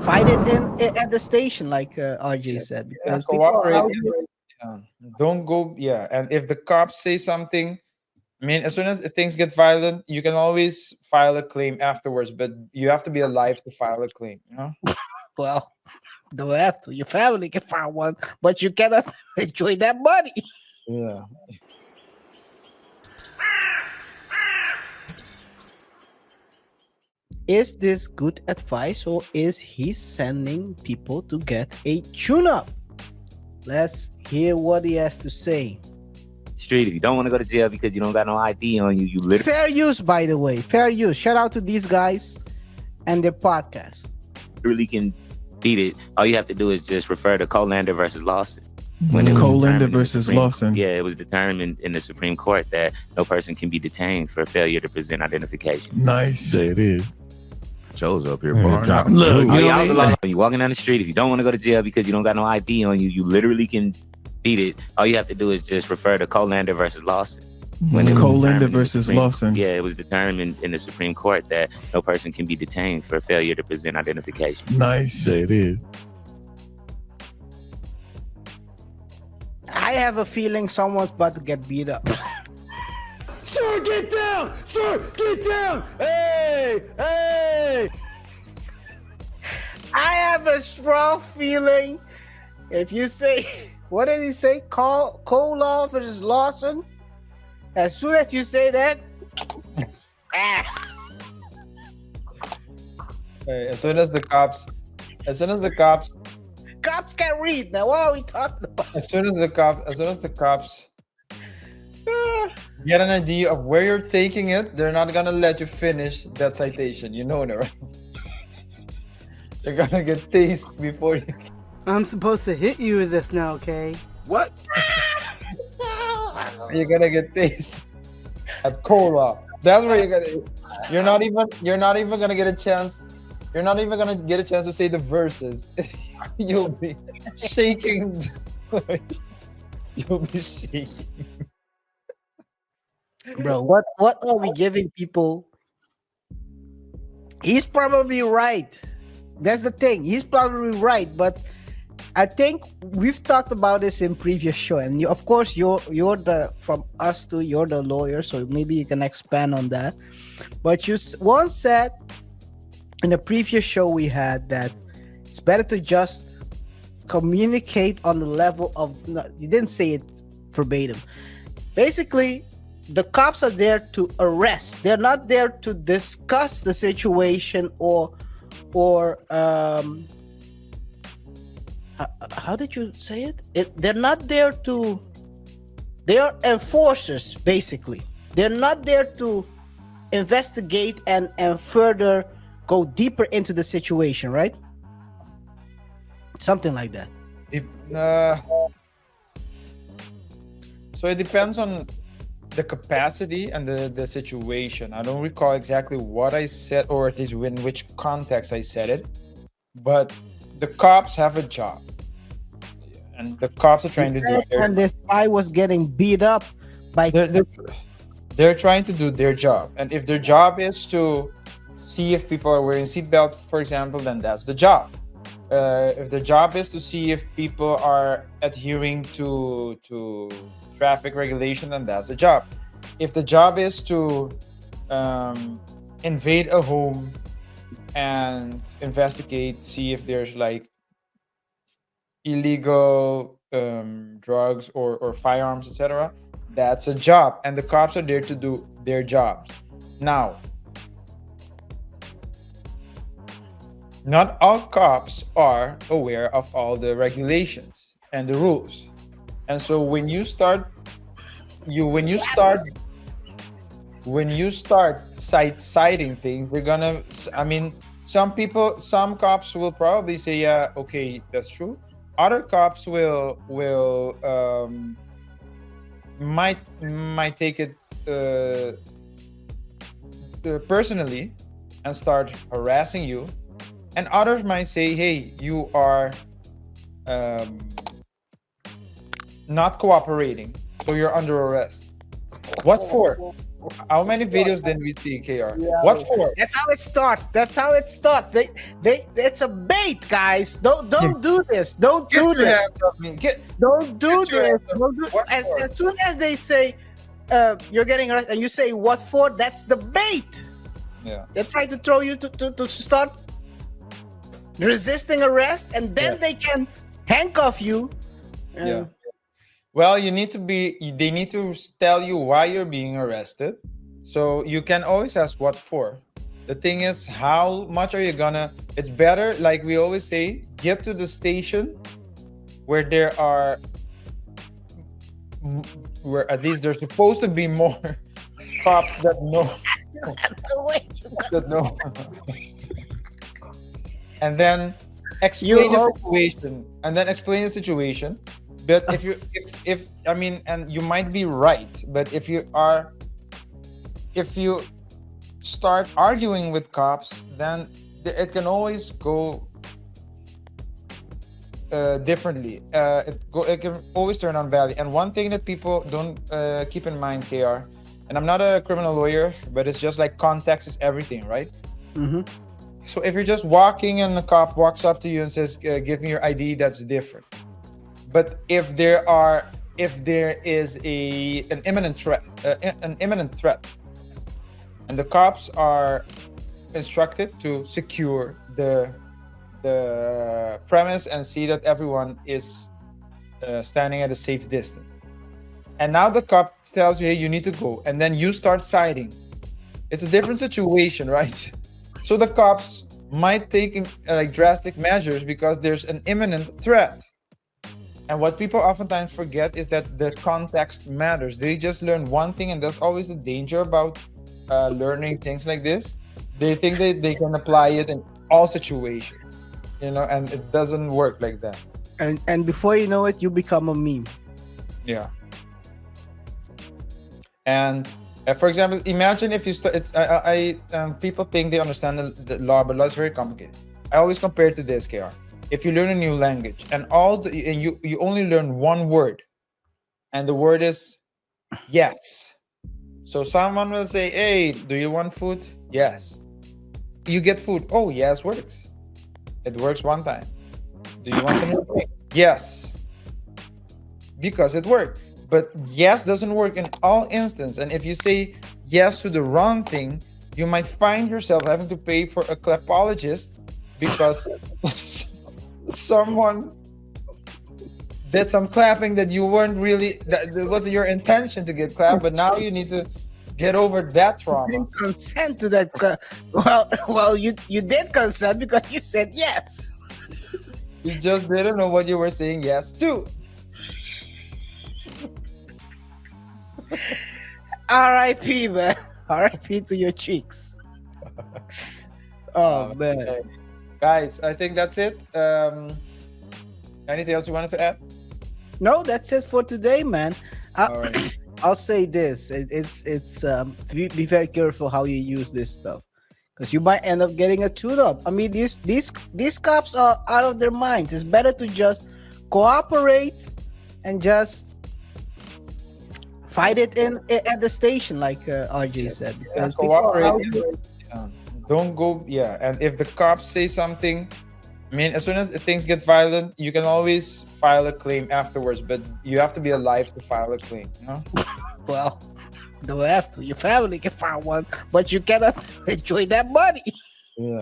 fight it at the station, like RJ said, Yeah, because people are cooperate. out here. Yeah. Don't go. Yeah, and if the cops say something, I mean, as soon as things get violent, you can always file a claim afterwards, but you have to be alive to file a claim. You know. Well, don't have to. Your family can find one, but you cannot enjoy that money. Yeah. Is this good advice, or is he sending people to get a tune-up? Let's hear what he has to say. Street, if you don't want to go to jail because you don't got no ID on you, you literally Fair use, by the way. Fair use. Shout out to these guys and their podcast. can beat it. All you have to do is just refer to Colander versus Lawson. When it was Colander determined in the versus Supreme- Lawson. Yeah, it was determined in the Supreme Court that no person can be detained for failure to present identification. Nice. There it is. Joe's up here Yeah, barring drop- out. Look, Oh, you know yeah, what I I was mean? alone. When you're walking down the street, if you don't want to go to jail because you don't got no ID on you, you literally can beat it. All you have to do is just refer to Colander versus Lawson. When it was Colander determined in the versus Supreme- Lawson. Yeah, it was determined in the Supreme Court that no person can be detained for failure to present identification. Nice. There it is. I have a feeling someone's about to get beat up. Sir, get down! Sir, get down! Hey! Hey! I have a strong feeling if you say, what did he say? Cola versus Lawson? As soon as you say that, Hey, as soon as the cops, cops can read. Now, what are we talking about? as soon as the cops get an idea of where you're taking it, they're not gonna let you finish that citation. You know that, right? They're gonna get tased before you. I'm supposed to hit you with this now, okay? What? You're gonna get tased at cola. That's where you're gonna. You're not even gonna get a chance. You're not even gonna get a chance to say the verses. You'll be shaking. You'll be shaking. Bro, what are we giving people? He's probably right. That's the thing. He's probably right, but I think we've talked about this in previous show, and of course you're the from us to you're the lawyer, so maybe you can expand on that. But you once said in a previous show we had that it's better to just communicate on the level of. No, you didn't say it verbatim. Basically, the cops are there to arrest. They're not there to discuss the situation or how did you say it? They're not there to. They are enforcers, basically. They're not there to investigate and further go deeper into the situation, right? Something like that. So it depends on the capacity and the situation. I don't recall exactly what I said, or at least in which context I said it, but the cops have a job, and the cops are trying to do their. And this guy was getting beat up by. They're trying to do their job, and if their job is to see if people are wearing seatbelt, for example, then that's the job. If the job is to see if people are adhering to traffic regulation, then that's the job. If the job is to invade a home and investigate, see if there's like illegal drugs or firearms, etc., that's a job, and the cops are there to do their jobs. Now, not all cops are aware of all the regulations and the rules, and so when you start citing things, they're gonna. I mean, some cops will probably say, "Yeah, okay, that's true." Other cops might take it personally and start harassing you, and others might say, "Hey, you are not cooperating, so you're under arrest." What for? How many videos did we see, KR? What for? That's how it starts. It's a bait. bait, guys. Don't do this. Don't Get do your this. hands off me. Don't do Get your this. hands off Don't me. do, What as for? soon as they say you're getting arrested and you say what for, that's the bait. Yeah. They try to throw you to start resisting arrest, and then Yeah. they can handcuff you. Yeah. Well, you need to be. They need to tell you why you're being arrested, so you can always ask what for. The thing is, how much are you gonna? It's better, like we always say, get to the station where there are, where at least there's supposed to be more cops that know. That know. And then explain the situation. And then explain the situation. But if I mean, and you might be right, but if you start arguing with cops, then it can always go differently. It can always turn on badly. And one thing that people don't keep in mind, KR, and I'm not a criminal lawyer, but it's just like context is everything, right? Mm-hmm. So if you're just walking and the cop walks up to you and says, "Give me your ID," that's different. But if there is an imminent threat, and the cops are instructed to secure the premise and see that everyone is standing at a safe distance, and now the cop tells you, "Hey, you need to go," and then you start siding. It's a different situation, right? So the cops might take like drastic measures because there's an imminent threat. And what people oftentimes forget is that the context matters. They just learn one thing, and that's always the danger about learning things like this. They think that they can apply it in all situations, and it doesn't work like that. And before you know it, you become a meme. Yeah. And for example, imagine if you people think they understand the law, but law is very complicated. I always compare it to this, KR. If you learn a new language and you only learn one word, and the word is yes. So someone will say, "Hey, do you want food?" Yes. You get food. Oh, yes works. It works one time. Do you want something? Yes. Because it worked. But yes doesn't work in all instances. And if you say yes to the wrong thing, you might find yourself having to pay for a clapologist because someone did some clapping that you weren't really, that wasn't your intention to get clapped, but now you need to get over that trauma. You didn't consent to that. Well, you did consent because you said yes. You just didn't know what you were saying yes to. R.I.P. man. R.I.P. to your cheeks. Oh man. Okay. Guys, I think that's it. Anything else you wanted to add? No, that's it for today, man. All right. I'll say this: it's be very careful how you use this stuff, because you might end up getting a tune-up. I mean, these cops are out of their minds. It's better to just cooperate and just fight it at the station, like RJ said. Because people are out here- Don't go. Yeah, and if the cops say something, I mean, as soon as things get violent, you can always file a claim afterwards, but you have to be alive to file a claim. Well, don't have to. Your family can file one, but you cannot enjoy that money. Yeah.